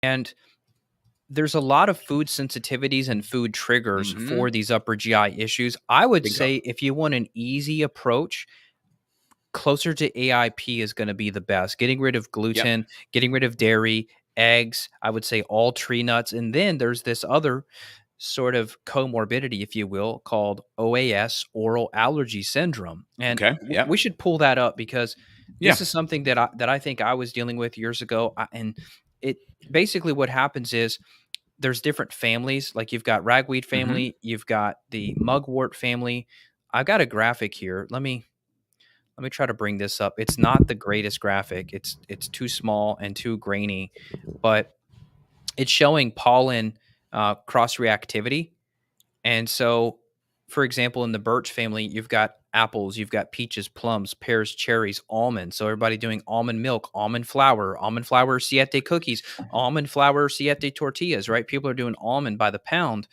And there's a lot of food sensitivities and food triggers Mm-hmm. for these upper GI issues. I would Bingo. say if you want an easy approach, closer to AIP is going to be the best. Getting rid of Yep. gluten, getting rid of dairy, eggs, I would say all tree nuts. And then there's this other sort of comorbidity, if you will, called OAS, Oral Allergy Syndrome. And Okay. Yep. we should pull that up because Yeah. this is something that I think I was dealing with years ago. And it basically what happens is there's different families. Like you've got ragweed Mm-hmm. family, you've got the mugwort family. I've got a graphic here. Let me try to bring this up. It's not the greatest graphic. It's too small and too grainy, but it's showing pollen cross reactivity. And so, for example, in the birch family, you've got apples, you've got peaches, plums, pears, cherries, almonds. So everybody doing almond flour, siete cookies, almond flour, siete tortillas, right? People are doing almond by the pound.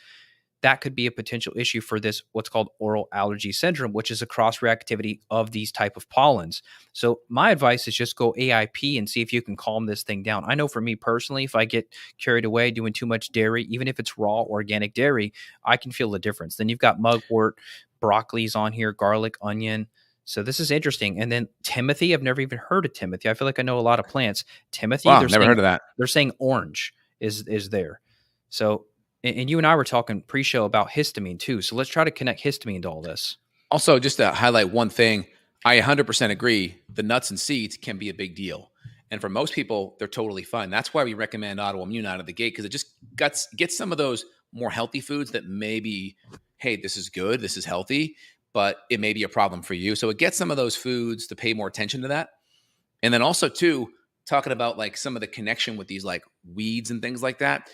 That could be a potential issue for this what's called oral allergy syndrome, which is a cross reactivity of these type of pollens. So my advice is just go AIP and see if you can calm this thing down. I know for me personally, if I get carried away doing too much dairy, even if it's raw organic dairy, I can feel the difference. Then you've got mugwort, broccoli's on here, garlic, onion. So this is interesting. And then Timothy, I've never even heard of Timothy. I feel like I know a lot of plants. Timothy, Wow. Never heard of that. they're saying orange is there. So and you and I were talking pre-show about histamine too. So let's try to connect histamine to all this. Also, just to highlight one thing, I 100% agree. The nuts and seeds can be a big deal. And for most people, they're totally fine. That's why we recommend autoimmune out of the gate, because it just gets some of those more healthy foods that maybe, hey, this is good, this is healthy, but it may be a problem for you. So it gets some of those foods to pay more attention to that. And then also, too, talking about like some of the connection with these like weeds and things like that.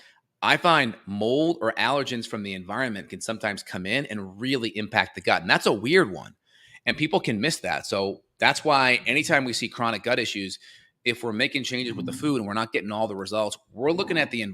I find mold or allergens from the environment can sometimes come in and really impact the gut. And that's a weird one. And people can miss that. So that's why anytime we see chronic gut issues, if we're making changes with the food and we're not getting all the results, we're looking at the environment